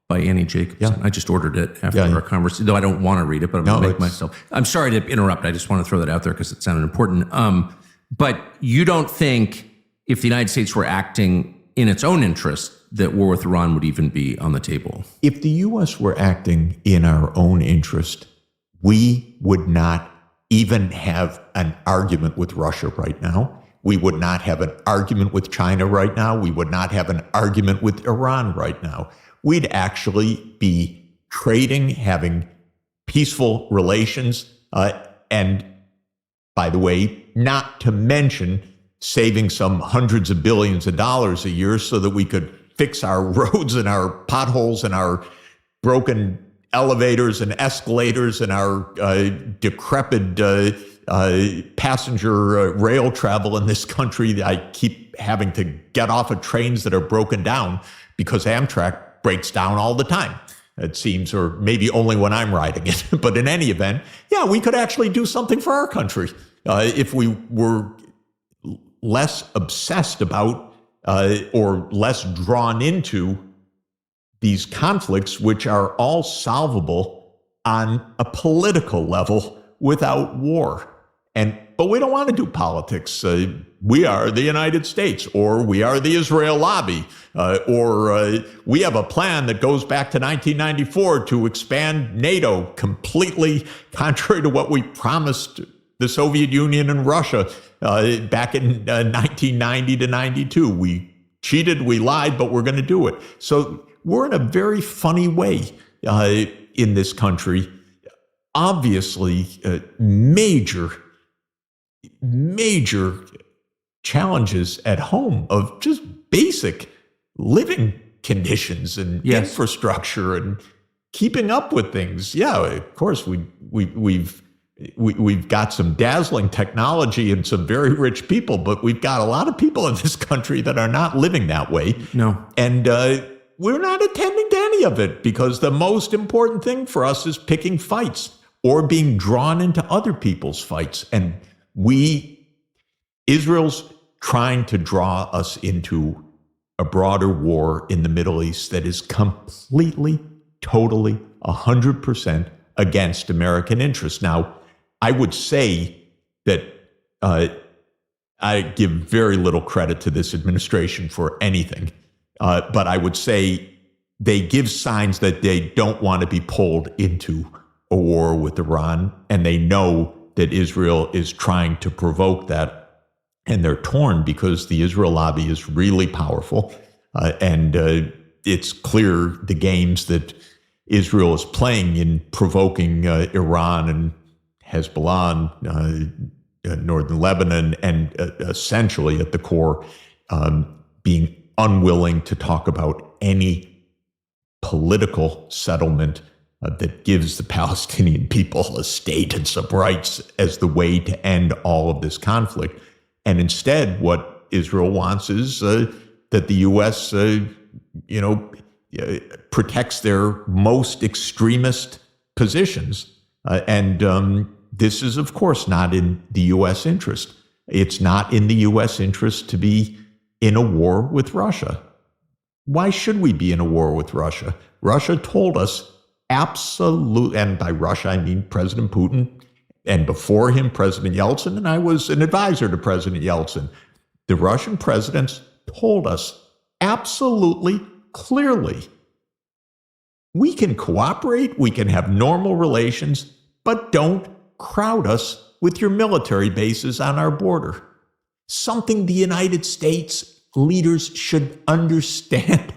by Annie Jacobson. Yeah. I just ordered it after our conversation, though I don't want to read it, but I'm going to make myself. I'm sorry to interrupt. I just want to throw that out there because it sounded important. But you don't think if the United States were acting in its own interest that war with Iran would even be on the table? If the U.S. were acting in our own interest, we would not even have an argument with Russia right now. We would not have an argument with China right now. We would not have an argument with Iran right now. We'd actually be trading, having peaceful relations, and by the way, not to mention saving some hundreds of billions of dollars a year so that we could fix our roads and our potholes and our broken elevators and escalators and our decrepit passenger rail travel in this country. I keep having to get off of trains that are broken down because Amtrak breaks down all the time, it seems, or maybe only when I'm riding it. But in any event, yeah, we could actually do something for our country if we were less obsessed about or less drawn into these conflicts, which are all solvable on a political level without war. But we don't want to do politics. We are the United States, or we are the Israel lobby, or we have a plan that goes back to 1994 to expand NATO, completely contrary to what we promised the Soviet Union and Russia back in 1990 to 92. We cheated, we lied, but we're going to do it. So we're in a very funny way in this country. Obviously, major challenges at home of just basic living conditions and infrastructure and keeping up with things. Yeah, of course, we've got some dazzling technology and some very rich people, but we've got a lot of people in this country that are not living that way. No. And we're not attending to any of it because the most important thing for us is picking fights or being drawn into other people's fights. And Israel's trying to draw us into a broader war in the Middle East that is completely, totally, 100% against American interests. Now, I would say that I give very little credit to this administration for anything, but I would say they give signs that they don't want to be pulled into a war with Iran, and they know that Israel is trying to provoke that, and they're torn because the Israel lobby is really powerful, and it's clear the games that Israel is playing in provoking Iran and Hezbollah, northern Lebanon, and essentially at the core being unwilling to talk about any political settlement that gives the Palestinian people a state and some rights as the way to end all of this conflict. And instead, what Israel wants is that the U.S., protects their most extremist positions. And this is, of course, not in the U.S. interest. It's not in the U.S. interest to be in a war with Russia. Why should we be in a war with Russia? Russia told us absolutely, and by Russia I mean President Putin, and before him, President Yeltsin, and I was an advisor to President Yeltsin. The Russian presidents told us absolutely clearly, we can cooperate, we can have normal relations, but don't crowd us with your military bases on our border. Something the United States leaders should understand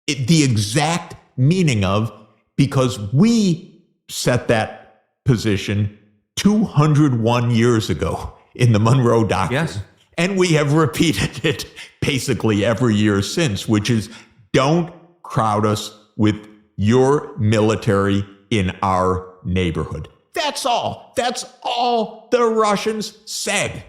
the exact meaning of, because we set that position 201 years ago in the Monroe Doctrine. Yes. And we have repeated it basically every year since, which is don't crowd us with your military in our neighborhood. That's all. That's all the Russians said.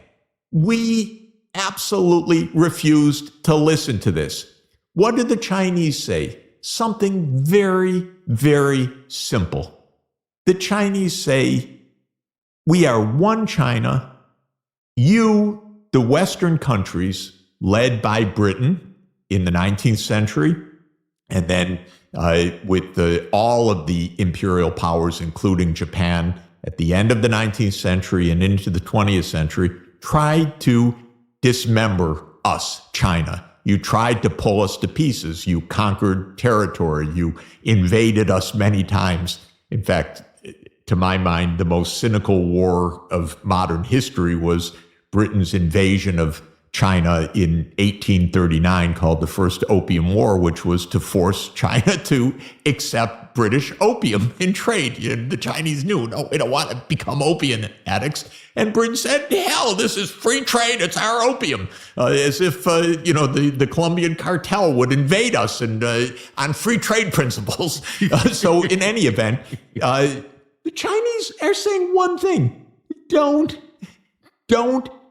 We absolutely refused to listen to this. What did the Chinese say? Something very, very simple. The Chinese say, we are one China. You, the Western countries, led by Britain in the 19th century, And then with all of the imperial powers, including Japan, at the end of the 19th century and into the 20th century, tried to dismember us, China. You tried to pull us to pieces. You conquered territory. You invaded us many times. In fact, to my mind, the most cynical war of modern history was Britain's invasion of China in 1839, called the First Opium War, which was to force China to accept British opium in trade. The Chinese knew, no, we don't want to become opium addicts. And Britain said, hell, this is free trade. It's our opium. As if, the Colombian cartel would invade us and on free trade principles. So in any event, the Chinese are saying one thing: don't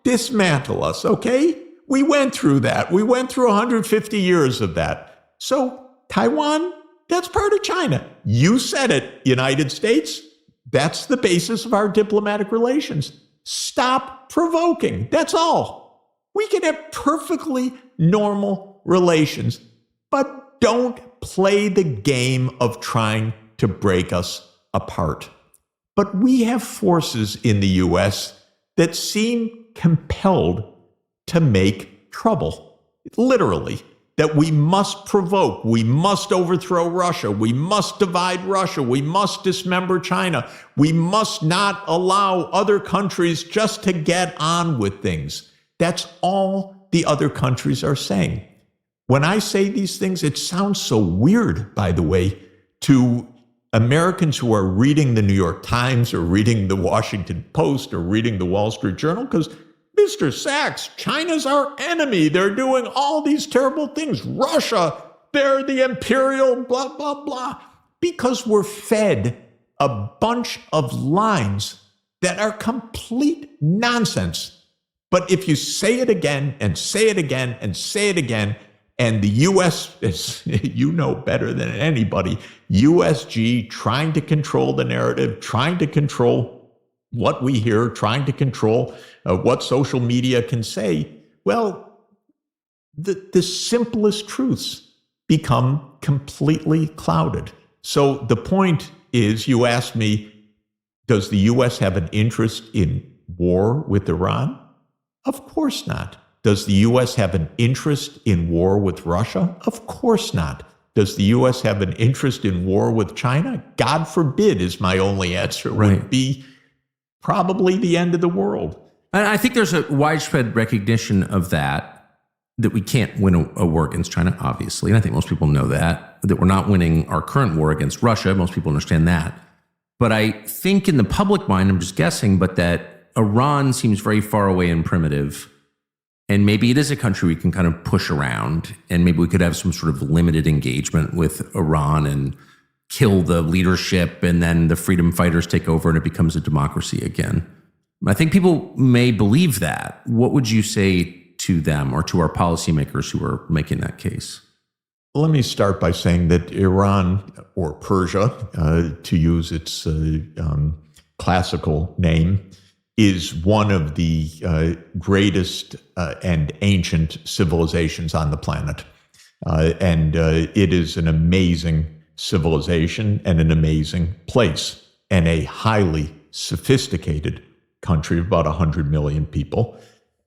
dismantle us, okay? We went through that. We went through 150 years of that. So Taiwan, that's part of China. You said it, United States. That's the basis of our diplomatic relations. Stop provoking. That's all. We can have perfectly normal relations, but don't play the game of trying to break us apart. But we have forces in the U.S. that seem compelled to make trouble, literally, that we must provoke, we must overthrow Russia, we must divide Russia, we must dismember China, we must not allow other countries just to get on with things. That's all the other countries are saying. When I say these things, it sounds so weird, by the way, to Americans who are reading the New York Times or reading the Washington Post or reading the Wall Street Journal, because Mr. Sachs, China's our enemy. They're doing all these terrible things. Russia, they're the imperial blah, blah, blah. Because we're fed a bunch of lines that are complete nonsense. But if you say it again and say it again and say it again, and the U.S. is, you know better than anybody, USG trying to control the narrative, trying to control what we hear, trying to control what social media can say, well, the simplest truths become completely clouded. So the point is, you asked me, does the U.S. have an interest in war with Iran? Of course not. Does the U.S. have an interest in war with Russia? Of course not. Does the U.S. have an interest in war with China? God forbid is my only answer. Right. Would be probably the end of the world. And I think there's a widespread recognition of that we can't win a war against China, obviously. And I think most people know that we're not winning our current war against Russia. Most people understand that. But I think in the public mind, I'm just guessing, but that Iran seems very far away and primitive. And maybe it is a country we can kind of push around, and maybe we could have some sort of limited engagement with Iran and kill the leadership, and then the freedom fighters take over and it becomes a democracy again. I think people may believe that. What would you say to them or to our policymakers who are making that case? Let me start by saying that Iran, or Persia, to use its classical name, is one of the greatest and ancient civilizations on the planet. And it is an amazing civilization and an amazing place, and a highly sophisticated country of about 100 million people,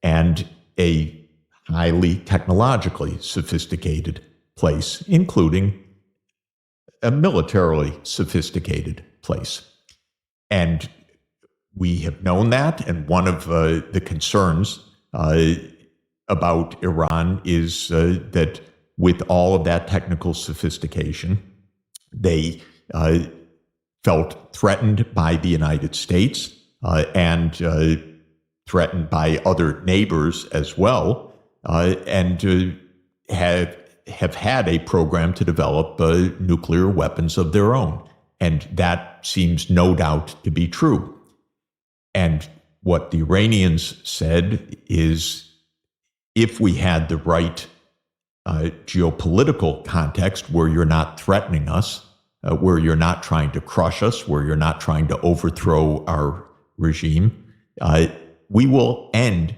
and a highly technologically sophisticated place, including a militarily sophisticated place. And we have known that, and one of the concerns about Iran is that with all of that technical sophistication, they felt threatened by the United States and threatened by other neighbors as well, and have had a program to develop nuclear weapons of their own. And that seems no doubt to be true. And what the Iranians said is, if we had the right geopolitical context where you're not threatening us, where you're not trying to crush us, where you're not trying to overthrow our regime, we will end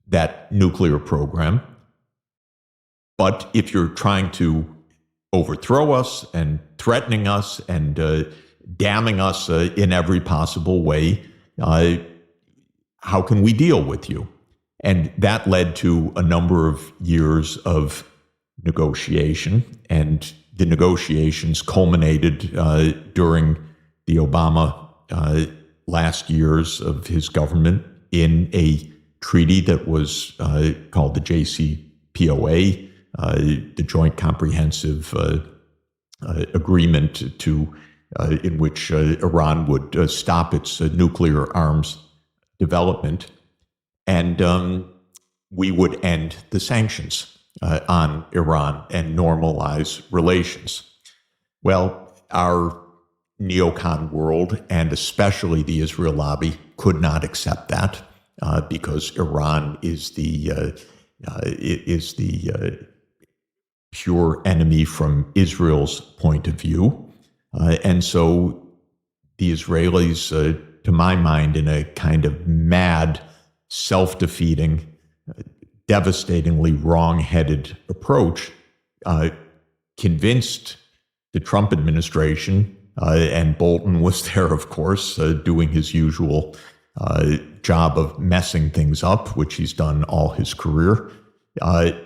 that nuclear program. But if you're trying to overthrow us and threatening us and damning us in every possible way. How can we deal with you? And that led to a number of years of negotiation, and the negotiations culminated during the Obama last years of his government in a treaty that was called the JCPOA, the Joint Comprehensive Agreement in which Iran would stop its nuclear arms development, and we would end the sanctions on Iran and normalize relations. Well, our neocon world, and especially the Israel lobby, could not accept that because Iran is the pure enemy from Israel's point of view. And so the Israelis, to my mind, in a kind of mad, self-defeating, devastatingly wrong-headed approach, convinced the Trump administration, and Bolton was there, of course, doing his usual job of messing things up, which he's done all his career,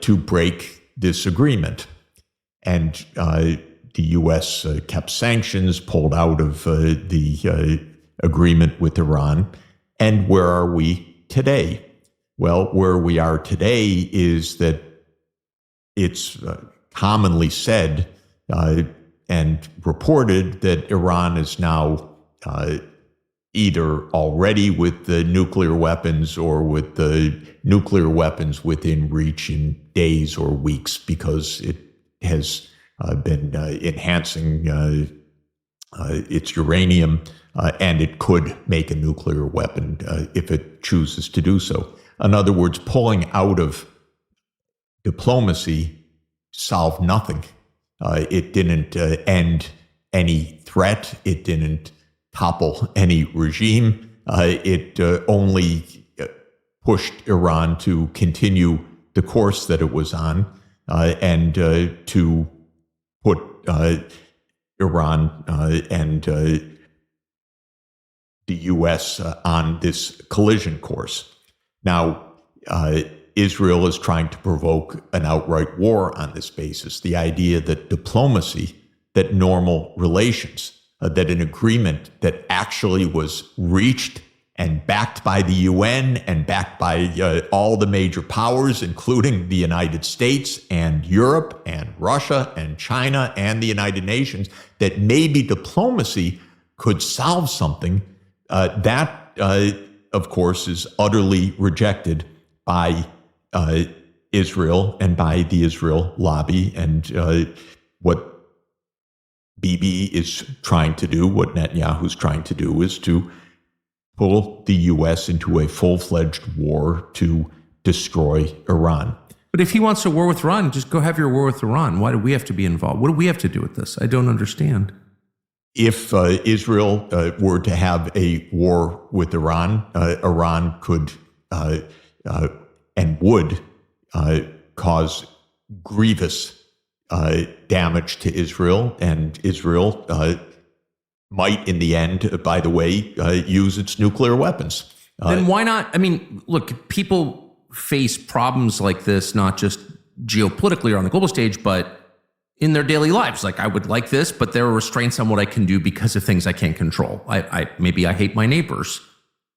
to break this agreement. And the U.S. kept sanctions, pulled out of the agreement with Iran. And where are we today? Well, where we are today is that it's commonly said and reported that Iran is now either already with the nuclear weapons or with the nuclear weapons within reach in days or weeks, because it has been enhancing its uranium, and it could make a nuclear weapon if it chooses to do so. In other words, pulling out of diplomacy solved nothing. It didn't end any threat. It didn't topple any regime. It only pushed Iran to continue the course that it was on, and to put Iran and the U.S. on this collision course. Now, Israel is trying to provoke an outright war on this basis. The idea that diplomacy, that normal relations, that an agreement that actually was reached and backed by the UN and backed by all the major powers, including the United States and Europe and Russia and China and the United Nations, that maybe diplomacy could solve something, that, of course, is utterly rejected by Israel and by the Israel lobby. And what Bibi is trying to do, what Netanyahu's trying to do, is to pull the U.S. into a full-fledged war to destroy Iran. But if he wants a war with Iran, just go have your war with Iran. Why do we have to be involved? What do we have to do with this? I don't understand. If Israel were to have a war with Iran, Iran could and would cause grievous damage to Israel, and Israel might, in the end, by the way, use its nuclear weapons. Then why not? I mean, look, people face problems like this, not just geopolitically or on the global stage, but in their daily lives. Like, I would like this, but there are restraints on what I can do because of things I can't control. Maybe I hate my neighbors,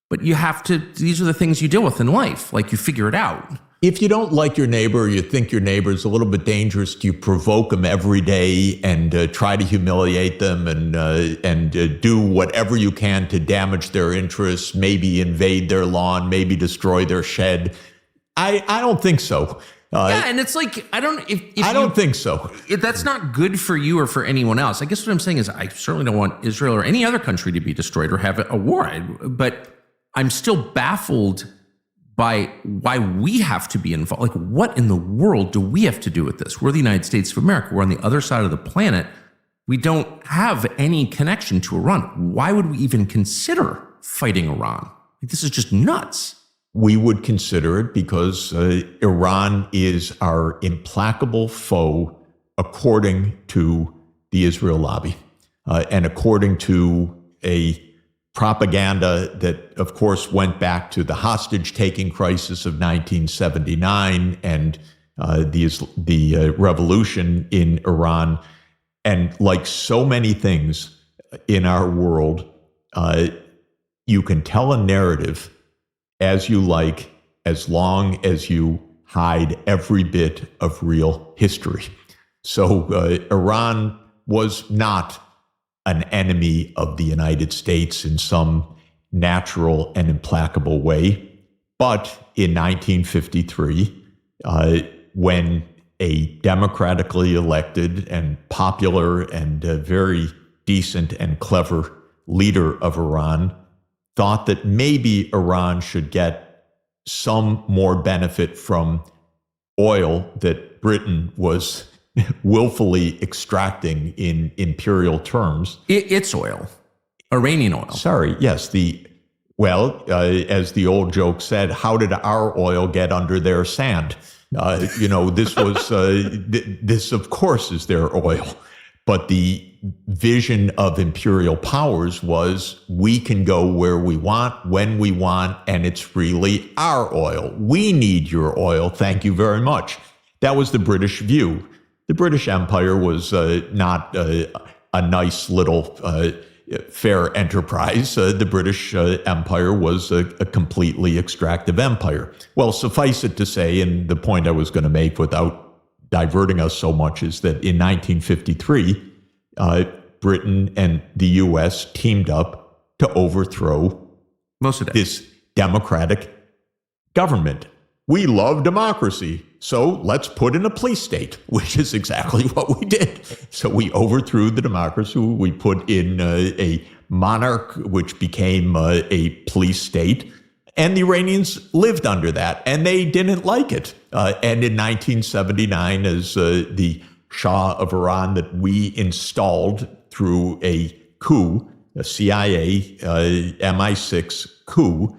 but you have to, these are the things you deal with in life. Like, you figure it out. If you don't like your neighbor, or you think your neighbor is a little bit dangerous, you provoke them every day and try to humiliate them and do whatever you can to damage their interests, maybe invade their lawn, maybe destroy their shed. I don't think so. Yeah, and it's like, I don't think so. That's not good for you or for anyone else. I guess what I'm saying is, I certainly don't want Israel or any other country to be destroyed or have a war. But I'm still baffled by why we have to be involved. Like, what in the world do we have to do with this? We're the United States of America. We're on the other side of the planet. We don't have any connection to Iran. Why would we even consider fighting Iran? Like, this is just nuts. We would consider it because Iran is our implacable foe according to the Israel lobby and according to a propaganda that, of course, went back to the hostage-taking crisis of 1979 and the revolution in Iran. And like so many things in our world, you can tell a narrative as you like, as long as you hide every bit of real history. So Iran was not an enemy of the United States in some natural and implacable way. But in 1953, when a democratically elected and popular and very decent and clever leader of Iran thought that maybe Iran should get some more benefit from oil that Britain was willfully extracting in imperial terms. It's oil, Iranian oil. Sorry, yes. As the old joke said, how did our oil get under their sand? This was, this of course is their oil. But the vision of imperial powers was we can go where we want, when we want, and it's really our oil. We need your oil. Thank you very much. That was the British view. The British Empire was not a nice little fair enterprise. The British Empire was a completely extractive empire. Well, suffice it to say, and the point I was going to make without diverting us so much is that in 1953, Britain and the U.S. teamed up to overthrow most of this democratic government. We love democracy, so let's put in a police state, which is exactly what we did. So we overthrew the democracy. We put in a monarch, which became a police state. And the Iranians lived under that, and they didn't like it. And in 1979, as the Shah of Iran that we installed through a coup, a CIA MI6 coup,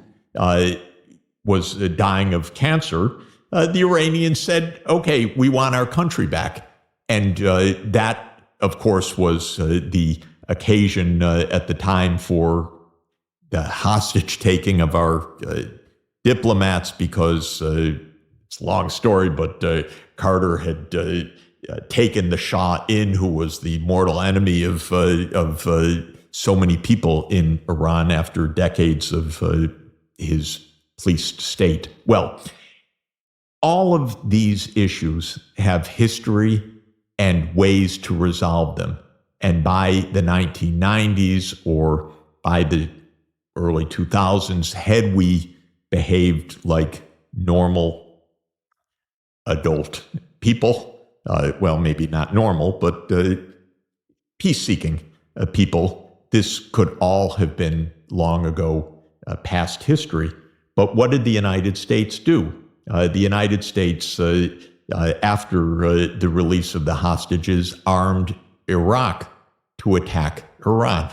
was dying of cancer, the Iranians said, okay, we want our country back. And that, of course, was the occasion at the time for the hostage taking of our diplomats, because it's a long story, but Carter had taken the Shah in, who was the mortal enemy of so many people in Iran after decades of his policed state. Well, all of these issues have history and ways to resolve them. And by the 1990s or by the early 2000s, had we behaved like normal adult people, well, maybe not normal, but peace-seeking people, this could all have been long ago past history. But what did the United States do? The United States, after the release of the hostages, armed Iraq to attack Iran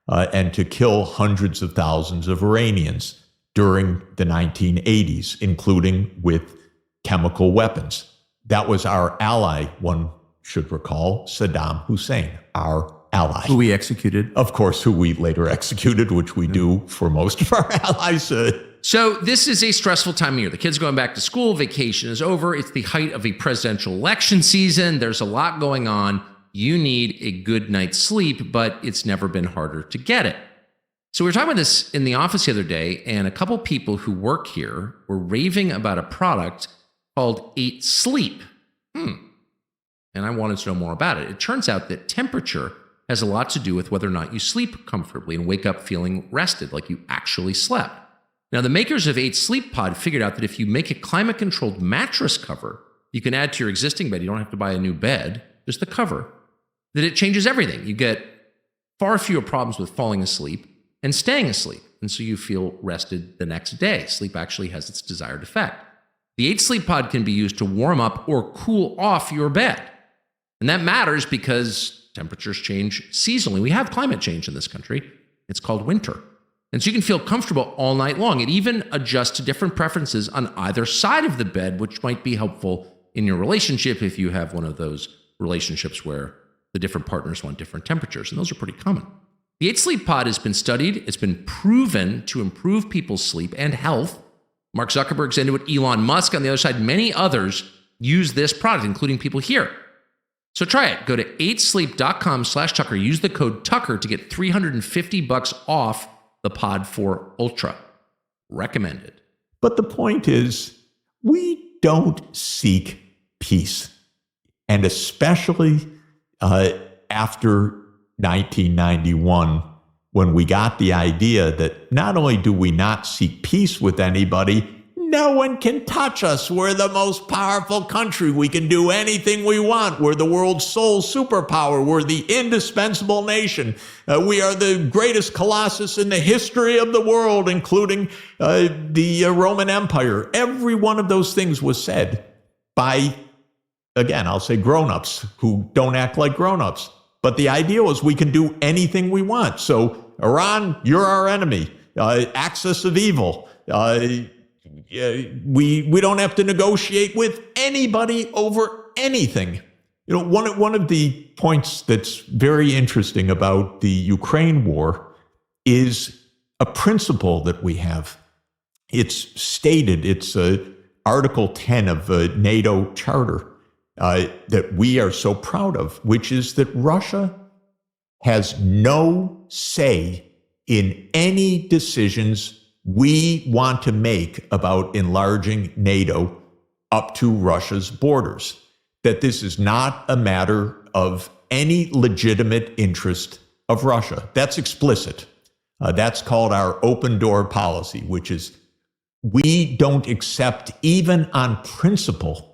and to kill hundreds of thousands of Iranians during the 1980s, including with chemical weapons. That was our ally, one should recall, Saddam Hussein, our ally. Who we executed. Of course, who we later executed, which we do for most of our allies. So this is a stressful time of year. The kids are going back to school. Vacation is over. It's the height of a presidential election season. There's a lot going on. You need a good night's sleep, but it's never been harder to get it. So we were talking about this in the office the other day, and a couple people who work here were raving about a product called 8 Sleep. And I wanted to know more about it. It turns out that temperature has a lot to do with whether or not you sleep comfortably and wake up feeling rested, like you actually slept. Now, the makers of 8 Sleep Pod figured out that if you make a climate-controlled mattress cover, you can add to your existing bed. You don't have to buy a new bed, just the cover. That it changes everything. You get far fewer problems with falling asleep and staying asleep. And so you feel rested the next day. Sleep actually has its desired effect. The 8 Sleep Pod can be used to warm up or cool off your bed. And that matters because temperatures change seasonally. We have climate change in this country. It's called winter. And so you can feel comfortable all night long. It even adjusts to different preferences on either side of the bed, which might be helpful in your relationship if you have one of those relationships where the different partners want different temperatures, and those are pretty common. The 8 Sleep Pod has been studied. It's been proven to improve people's sleep and health. Mark Zuckerberg's into it. Elon Musk on the other side. Many others use this product, including people here. So try it. Go to 8sleep.com/Tucker. Use the code Tucker to get $350 off the Pod 4 Ultra. Recommended. But the point is, we don't seek peace. And especially after 1991, when we got the idea that not only do we not seek peace with anybody, no one can touch us. We're the most powerful country. We can do anything we want. We're the world's sole superpower. We're the indispensable nation. We are the greatest colossus in the history of the world, including the Roman Empire. Every one of those things was said by, again, I'll say grown-ups who don't act like grown-ups. But the idea was we can do anything we want. So, Iran, you're our enemy. Axis of evil. We don't have to negotiate with anybody over anything. You know, one of the points that's very interesting about the Ukraine war is a principle that we have. It's stated, it's Article 10 of the NATO Charter that we are so proud of, which is that Russia has no say in any decisions we want to make about enlarging NATO up to Russia's borders. That this is not a matter of any legitimate interest of Russia. That's explicit. That's called our open door policy, which is we don't accept, even on principle,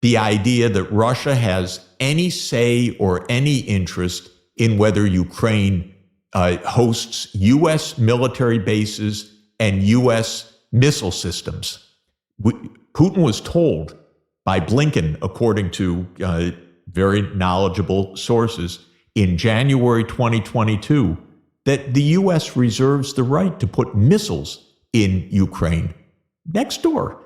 the idea that Russia has any say or any interest in whether Ukraine hosts U.S. military bases and U.S. missile systems. Putin was told by Blinken, according to very knowledgeable sources, in January 2022, that the U.S. reserves the right to put missiles in Ukraine. Next door,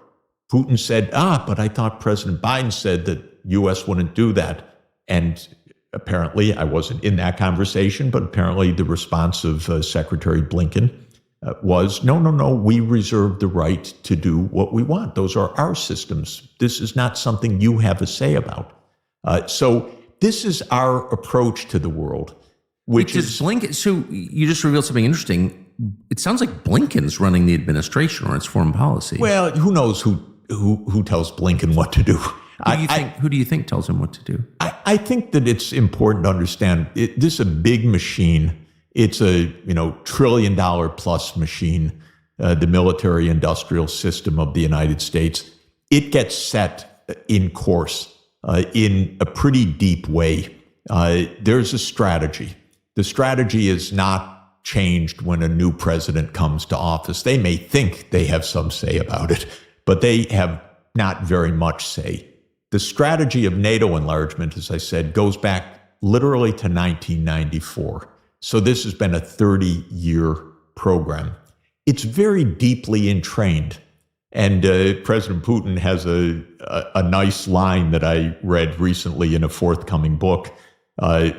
Putin said, but I thought President Biden said that U.S. wouldn't do that. And apparently, I wasn't in that conversation, but apparently the response of Secretary Blinken was, no, we reserve the right to do what we want. Those are our systems. This is not something you have a say about. So this is our approach to the world, which is Blinken. So you just revealed something interesting. It sounds like Blinken's running the administration or its foreign policy. Well, who knows who tells Blinken what to do? Who do you think tells him what to do? I think that it's important to understand this is a big machine. It's a $1 trillion plus machine, the military industrial system of the United States. It gets set in course in a pretty deep way. There's a strategy. The strategy is not changed when a new president comes to office. They may think they have some say about it, but they have not very much say. The strategy of NATO enlargement, as I said, goes back literally to 1994. So this has been a 30-year program. It's very deeply entrained. And President Putin has a nice line that I read recently in a forthcoming book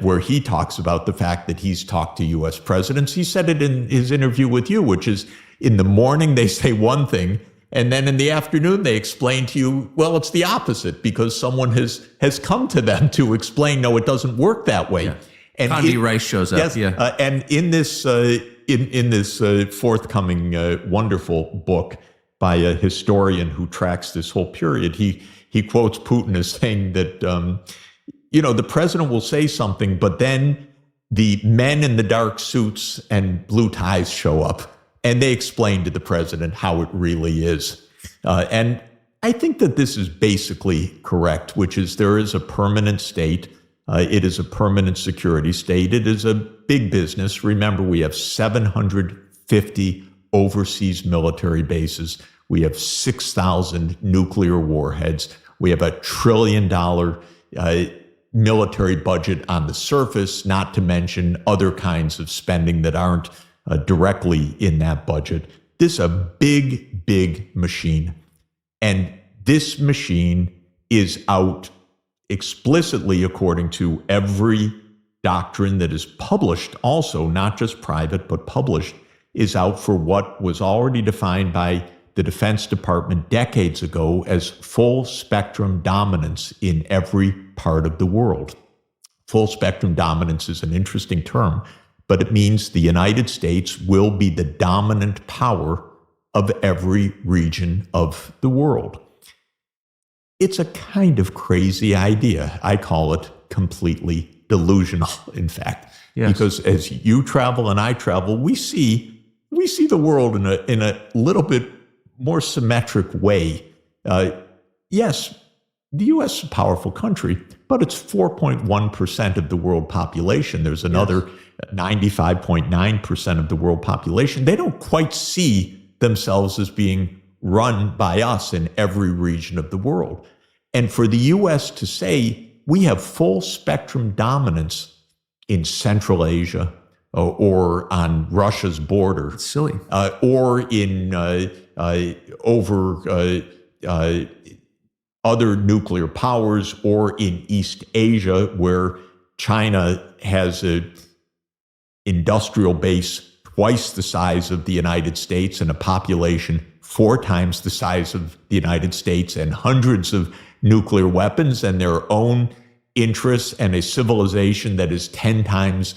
where he talks about the fact that he's talked to U.S. presidents. He said it in his interview with you, which is in the morning they say one thing, and then in the afternoon, they explain to you, well, it's the opposite because someone has come to them to explain, no, it doesn't work that way. Yeah. And Condi Rice shows up. Yes, yeah. And in this forthcoming wonderful book by a historian who tracks this whole period, he quotes Putin as saying that the president will say something, but then the men in the dark suits and blue ties show up. And they explain to the president how it really is. And I think that this is basically correct, which is there is a permanent state. It is a permanent security state. It is a big business. Remember, we have 750 overseas military bases. We have 6,000 nuclear warheads. We have $1 trillion military budget on the surface, not to mention other kinds of spending that aren't directly in that budget. This is a big, big machine. And this machine is out explicitly, according to every doctrine that is published, also not just private, but published, is out for what was already defined by the Defense Department decades ago as full spectrum dominance in every part of the world. Full spectrum dominance is an interesting term, but it means the United States will be the dominant power of every region of the world. It's a kind of crazy idea. I call it completely delusional, in fact, because as you travel and I travel, we see the world in a little bit more symmetric way. Yes, the U.S. is a powerful country, but it's 4.1% of the world population. There's another 95.9% of the world population. They don't quite see themselves as being run by us in every region of the world. And for the U.S. to say we have full spectrum dominance in Central Asia or on Russia's border, It's silly. or in over other nuclear powers, or in East Asia, where China has an industrial base twice the size of the United States and a population 4 times the size of the United States and hundreds of nuclear weapons and their own interests and a civilization that is 10 times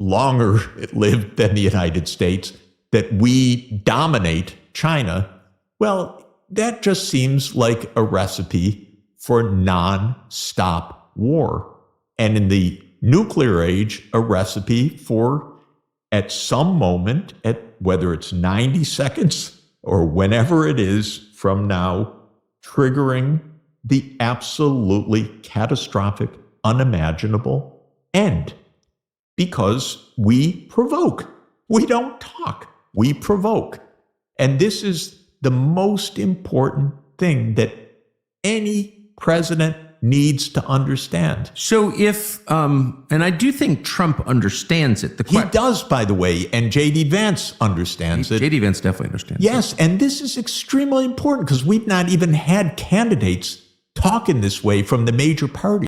longer lived than the United States, that we dominate China. Well, that just seems like a recipe for non-stop war. And in the nuclear age, a recipe for, at some moment, at whether it's 90 seconds or whenever it is from now, triggering the absolutely catastrophic, unimaginable end. Because we provoke. We don't talk. We provoke. And this is the most important thing that any president needs to understand. So if, and I do think Trump understands it. He does, by the way, and J.D. Vance understands it. J.D. Vance definitely understands it. Yes, and this is extremely important because we've not even had candidates talk in this way from the major parties.